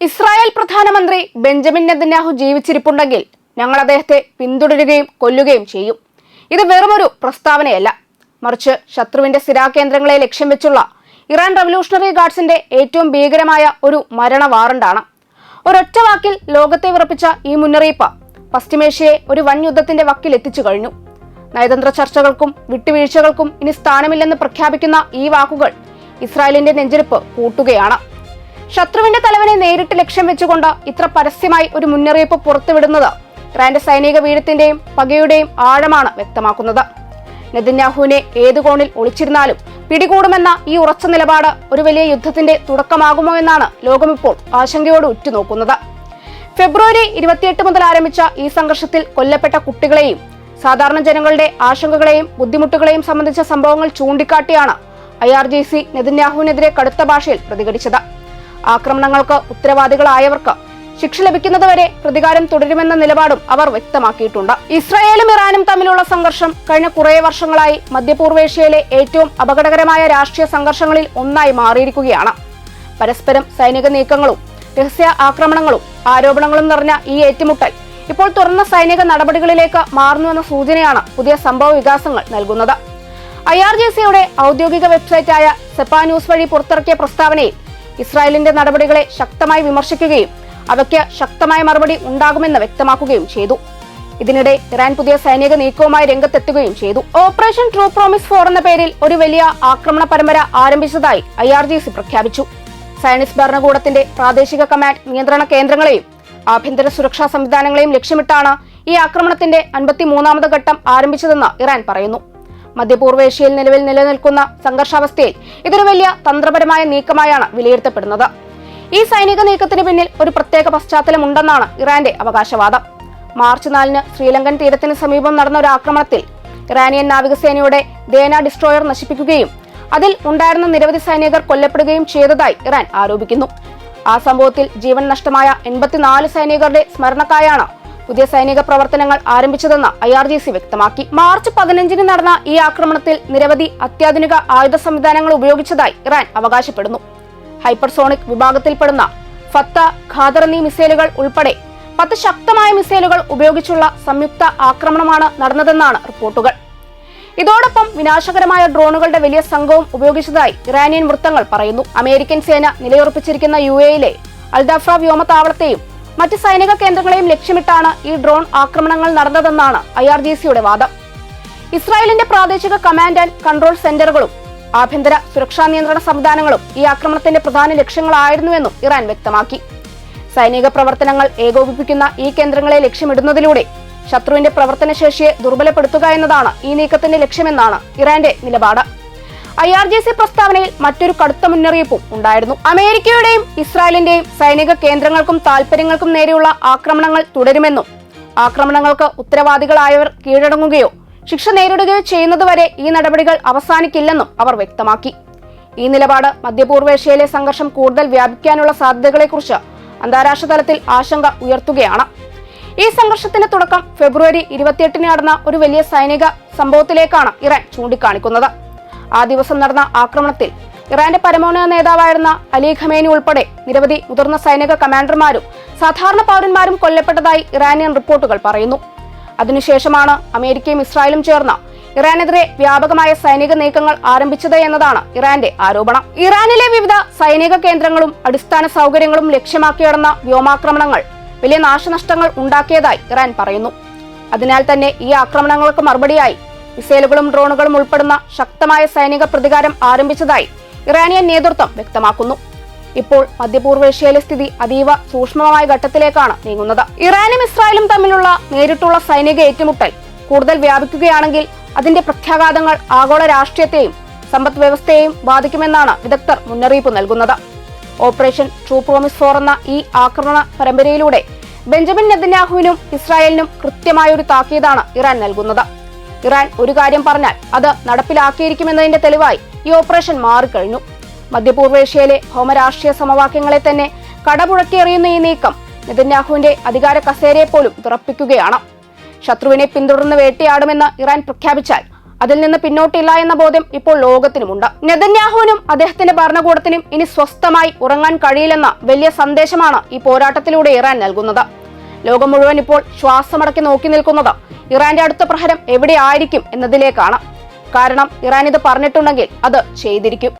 Israel പ്രധാനമന്ത്രി Benjamin Netanyahu ജീവിച്ചിരിപ്പുണ്ടെങ്കിൽ ഞങ്ങൾ അദ്ദേഹത്തെ പിന്തുടരുകയും കൊല്ലുകയും ചെയ്യും. ഇത് വെറുമൊരു പ്രസ്താവനയല്ല, മറിച്ച് ശത്രുവിന്റെ സ്ഥിരാകേന്ദ്രങ്ങളെ ലക്ഷ്യം വെച്ചുള്ള ഇറാൻ റവല്യൂഷണറി ഗാർഡ്സിന്റെ ഏറ്റവും ഭീകരമായ ഒരു മരണ വാറണ്ടാണ്. ഒരൊറ്റ വാക്കിൽ ലോകത്തെ വിറപ്പിച്ച ഈ മുന്നറിയിപ്പ് പശ്ചിമേഷ്യയെ ഒരു വൻ യുദ്ധത്തിന്റെ വക്കിൽ എത്തിച്ചു കഴിഞ്ഞു. നയതന്ത്ര ചർച്ചകൾക്കും വിട്ടുവീഴ്ചകൾക്കും ഇനി സ്ഥാനമില്ലെന്ന് പ്രഖ്യാപിക്കുന്ന ഈ വാക്കുകൾ ഇസ്രായേലിന്റെ നെഞ്ചിരിപ്പ് കൂട്ടുകയാണ്. ശത്രുവിന്റെ തലവനെ നേരിട്ട് ലക്ഷ്യം വെച്ചുകൊണ്ട് ഇത്ര പരസ്യമായി ഒരു മുന്നറിയിപ്പ് പുറത്തുവിടുന്നത് ഇറാന്റെ സൈനിക വീഴ്ത്തിന്റെയും പകയുടെയും ആഴമാണ് വ്യക്തമാക്കുന്നത്. നെതന്യാഹുവിനെ ഏതു കോണിൽ ഒളിച്ചിരുന്നാലും പിടികൂടുമെന്ന ഈ ഉറച്ച നിലപാട് ഒരു വലിയ യുദ്ധത്തിന്റെ തുടക്കമാകുമോ എന്നാണ് ലോകമിപ്പോൾ ആശങ്കയോട് ഉറ്റുനോക്കുന്നത്. ഫെബ്രുവരി 28 മുതൽ ആരംഭിച്ച ഈ സംഘർഷത്തിൽ കൊല്ലപ്പെട്ട കുട്ടികളെയും സാധാരണ ജനങ്ങളുടെ ആശങ്കകളെയും ബുദ്ധിമുട്ടുകളെയും സംബന്ധിച്ച സംഭവങ്ങൾ ചൂണ്ടിക്കാട്ടിയാണ് IRGC നെതന്യാഹുവിനെതിരെ കടുത്ത ഭാഷയിൽ പ്രതികരിച്ചത്. ആക്രമണങ്ങൾക്ക് ഉത്തരവാദികളായവർക്ക് ശിക്ഷ ലഭിക്കുന്നതുവരെ പ്രതികാരം തുടരുമെന്ന നിലപാടും അവർ വ്യക്തമാക്കിയിട്ടുണ്ട്. ഇസ്രായേലും ഇറാനും തമ്മിലുള്ള സംഘർഷം കഴിഞ്ഞ കുറേ വർഷങ്ങളായി മധ്യപൂർവേഷ്യയിലെ ഏറ്റവും അപകടകരമായ രാഷ്ട്രീയ സംഘർഷങ്ങളിൽ ഒന്നായി മാറിയിരിക്കുകയാണ്. പരസ്പരം സൈനിക നീക്കങ്ങളും രഹസ്യ ആക്രമണങ്ങളും ആരോപണങ്ങളും നിറഞ്ഞ ഈ ഏറ്റുമുട്ടൽ ഇപ്പോൾ തുറന്ന സൈനിക നടപടികളിലേക്ക് മാറുന്നുവെന്ന സൂചനയാണ് പുതിയ സംഭവ വികാസങ്ങൾ നൽകുന്നത്. IRGCയുടെ ഔദ്യോഗിക വെബ്സൈറ്റായ സെപ്പ ന്യൂസ് വഴി പുറത്തിറക്കിയ പ്രസ്താവനയിൽ ഇസ്രായേലിന്റെ നടപടികളെ ശക്തമായി വിമർശിക്കുകയും അവയ്ക്ക് ശക്തമായ മറുപടി ഉണ്ടാകുമെന്ന് വ്യക്തമാക്കുകയും ചെയ്തു. ഇതിനിടെ ഇറാൻ പുതിയ സൈനിക നീക്കവുമായി രംഗത്തെത്തുകയും ചെയ്തു. ഓപ്പറേഷൻ ട്രൂ പ്രോമിസ് 4 എന്ന പേരിൽ ഒരു വലിയ ആക്രമണ പരമ്പര ആരംഭിച്ചതായി IRGC പ്രഖ്യാപിച്ചു. സയനിസ്റ്റ് ഭരണകൂടത്തിന്റെ പ്രാദേശിക കമാൻഡ് നിയന്ത്രണ കേന്ദ്രങ്ങളെയും ആഭ്യന്തര സുരക്ഷാ സംവിധാനങ്ങളെയും ലക്ഷ്യമിട്ടാണ് ഈ ആക്രമണത്തിന്റെ 53ാമത് ഘട്ടം ആരംഭിച്ചതെന്ന് ഇറാൻ പറയുന്നു. മധ്യപൂർവേഷ്യയിൽ നിലവിൽ നിലനിൽക്കുന്ന സംഘർഷാവസ്ഥയിൽ ഇതൊരു വലിയ തന്ത്രപരമായ നീക്കമായാണ് വിലയിരുത്തപ്പെടുന്നത്. ഈ സൈനിക നീക്കത്തിന് പിന്നിൽ ഒരു പ്രത്യേക പശ്ചാത്തലമുണ്ടെന്നാണ് ഇറാന്റെ അവകാശവാദം. മാർച്ച് 4-ന് ശ്രീലങ്കൻ തീരത്തിന് സമീപം നടന്ന ഒരു ആക്രമണത്തിൽ ഇറാനിയൻ നാവികസേനയുടെ ദേന ഡിസ്ട്രോയർ നശിപ്പിക്കുകയും അതിൽ ഉണ്ടായിരുന്ന നിരവധി സൈനികർ കൊല്ലപ്പെടുകയും ചെയ്തതായി ഇറാൻ ആരോപിക്കുന്നു. ആ സംഭവത്തിൽ ജീവൻ നഷ്ടമായ 84 സൈനികരുടെ സ്മരണക്കായാണ് പുതിയ സൈനിക പ്രവർത്തനങ്ങൾ ആരംഭിച്ചതെന്ന് IRGC വ്യക്തമാക്കി. മാർച്ച് 15-ന് നടന്ന ഈ ആക്രമണത്തിൽ നിരവധി അത്യാധുനിക ആയുധ സംവിധാനങ്ങൾ ഉപയോഗിച്ചതായി ഇറാൻ അവകാശപ്പെടുന്നു. ഹൈപ്പർസോണിക് വിഭാഗത്തിൽപ്പെടുന്ന ഫത്ത, ഖാദർ എന്നീ മിസൈലുകൾ ഉൾപ്പെടെ 10 ശക്തമായ മിസൈലുകൾ ഉപയോഗിച്ചുള്ള സംയുക്ത ആക്രമണമാണ് നടന്നതെന്നാണ് റിപ്പോർട്ടുകൾ. ഇതോടൊപ്പം വിനാശകരമായ ഡ്രോണുകളുടെ വലിയ സംഘവും ഉപയോഗിച്ചതായി ഇറാനിയൻ വൃത്തങ്ങൾ പറയുന്നു. അമേരിക്കൻ സേന നിലയുറപ്പിച്ചിരിക്കുന്ന UAE-യിലെ അൽദഫ്ര വ്യോമതാവളത്തെയും മറ്റ് സൈനിക കേന്ദ്രങ്ങളെയും ലക്ഷ്യമിട്ടാണ് ഈ ഡ്രോൺ ആക്രമണങ്ങൾ നടന്നതെന്നാണ് IRGCയുടെ വാദം. ഇസ്രായേലിന്റെ പ്രാദേശിക കമാൻഡ് ആൻഡ് കൺട്രോൾ സെന്ററുകളും ആഭ്യന്തര സുരക്ഷാ നിയന്ത്രണ സംവിധാനങ്ങളും ഈ ആക്രമണത്തിന്റെ പ്രധാന ലക്ഷ്യങ്ങളായിരുന്നുവെന്നും ഇറാൻ വ്യക്തമാക്കി. സൈനിക പ്രവർത്തനങ്ങൾ ഏകോപിപ്പിക്കുന്ന ഈ കേന്ദ്രങ്ങളെ ലക്ഷ്യമിടുന്നതിലൂടെ ശത്രുവിന്റെ പ്രവർത്തനശേഷിയെ ദുർബലപ്പെടുത്തുക എന്നതാണ് ഈ നീക്കത്തിന്റെ ലക്ഷ്യമെന്നാണ് ഇറാന്റെ നിലപാട്. IRGC പ്രസ്താവനയിൽ മറ്റൊരു കടുത്ത മുന്നറിയിപ്പും ഉണ്ടായിരുന്നു. അമേരിക്കയുടെയും ഇസ്രായേലിന്റെയും സൈനിക കേന്ദ്രങ്ങൾക്കും താൽപര്യങ്ങൾക്കും നേരെയുള്ള ആക്രമണങ്ങൾ തുടരുമെന്നും ആക്രമണങ്ങൾക്ക് ഉത്തരവാദികളായവർ കീഴടങ്ങുകയോ ശിക്ഷ നേരിടുകയോ ചെയ്യുന്നതുവരെ ഈ നടപടികൾ അവസാനിക്കില്ലെന്നും അവർ വ്യക്തമാക്കി. ഈ നിലപാട് മധ്യപൂർവേഷ്യയിലെ സംഘർഷം കൂടുതൽ വ്യാപിക്കാനുള്ള സാധ്യതകളെക്കുറിച്ച് അന്താരാഷ്ട്ര തലത്തിൽ ആശങ്ക ഉയർത്തുകയാണ്. ഈ സംഘർഷത്തിന്റെ തുടക്കം ഫെബ്രുവരി 28-ന് നടന്ന ഒരു വലിയ സൈനിക സംഭവത്തിലേക്കാണ് ഇറാൻ ചൂണ്ടിക്കാണിക്കുന്നത്. ആ ദിവസം നടന്ന ആക്രമണത്തിൽ ഇറാന്റെ പരമോന്നത നേതാവായിരുന്ന അലി ഖമേനി ഉൾപ്പെടെ നിരവധി മുതിർന്ന സൈനിക കമാൻഡർമാരും സാധാരണ പൗരന്മാരും കൊല്ലപ്പെട്ടതായി ഇറാനിയൻ റിപ്പോർട്ടുകൾ പറയുന്നു. അതിനുശേഷമാണ് അമേരിക്കയും ഇസ്രായേലും ചേർന്ന് ഇറാനെതിരെ വ്യാപകമായ സൈനിക നീക്കങ്ങൾ ആരംഭിച്ചത് എന്നതാണ് ഇറാന്റെ ആരോപണം. ഇറാനിലെ വിവിധ സൈനിക കേന്ദ്രങ്ങളും അടിസ്ഥാന സൗകര്യങ്ങളും ലക്ഷ്യമാക്കി നടന്ന വ്യോമാക്രമണങ്ങൾ വലിയ നാശനഷ്ടങ്ങൾ ഉണ്ടാക്കിയതായി ഇറാൻ പറയുന്നു. അതിനാൽ തന്നെ ഈ ആക്രമണങ്ങൾക്ക് മറുപടിയായി മിസൈലുകളും ഡ്രോണുകളും ഉൾപ്പെടുന്ന ശക്തമായ സൈനിക പ്രതികാരം ആരംഭിച്ചതായി ഇറാനിയൻ നേതൃത്വം വ്യക്തമാക്കുന്നു. ഇപ്പോൾ മധ്യപൂർവേഷ്യയിലെ സ്ഥിതി അതീവ സൂക്ഷ്മമായ ഘട്ടത്തിലേക്കാണ് നീങ്ങുന്നത്. ഇറാനും ഇസ്രായേലും തമ്മിലുള്ള നേരിട്ടുള്ള സൈനിക ഏറ്റുമുട്ടൽ കൂടുതൽ വ്യാപിക്കുകയാണെങ്കിൽ അതിന്റെ പ്രത്യാഘാതങ്ങൾ ആഗോള രാഷ്ട്രീയത്തെയും സമ്പദ് വ്യവസ്ഥയെയും ബാധിക്കുമെന്നാണ് വിദഗ്ധർ മുന്നറിയിപ്പ് നൽകുന്നത്. ഓപ്പറേഷൻ ട്രൂ പ്രോമിസ് 4 എന്ന ഈ ആക്രമണ പരമ്പരയിലൂടെ ബെഞ്ചമിൻ നെതന്യാഹുവിനും ഇസ്രായേലിനും കൃത്യമായൊരു താക്കീതാണ് ഇറാൻ നൽകുന്നത്. ഇറാൻ ഒരു കാര്യം പറഞ്ഞാൽ അത് നടപ്പിലാക്കിയിരിക്കുമെന്നതിന്റെ തെളിവായി ഈ ഓപ്പറേഷൻ മാറിക്കഴിഞ്ഞു. മധ്യപൂർവേഷ്യയിലെ ഭൗമരാഷ്ട്രീയ സമവാക്യങ്ങളെ തന്നെ കടപുഴക്കിയെറിയുന്ന ഈ നീക്കം നെതന്യാഹുവിന്റെ അധികാര കസേരയെ പോലും വിറപ്പിക്കുകയാണ്. ശത്രുവിനെ പിന്തുടർന്ന് വേട്ടയാടുമെന്ന് ഇറാൻ പ്രഖ്യാപിച്ചാൽ അതിൽ നിന്ന് പിന്നോട്ടില്ല എന്ന ബോധ്യം ഇപ്പോൾ ലോകത്തിനുമുണ്ട്. നെതന്യാഹുവിനും അദ്ദേഹത്തിന്റെ ഭരണകൂടത്തിനും ഇനി സ്വസ്ഥമായി ഉറങ്ങാൻ കഴിയില്ലെന്ന വലിയ സന്ദേശമാണ് ഈ പോരാട്ടത്തിലൂടെ ഇറാൻ നൽകുന്നത്. ലോകം മുഴുവൻ ഇപ്പോൾ ശ്വാസമടക്കി നോക്കി നിൽക്കുന്നത് ഇറാന്റെ അടുത്ത പ്രഹരം എവിടെയായിരിക്കും എന്നതിലേക്കാണ്. കാരണം ഇറാൻ ഇത് പറഞ്ഞിട്ടുണ്ടെങ്കിൽ അത് ചെയ്തിരിക്കും.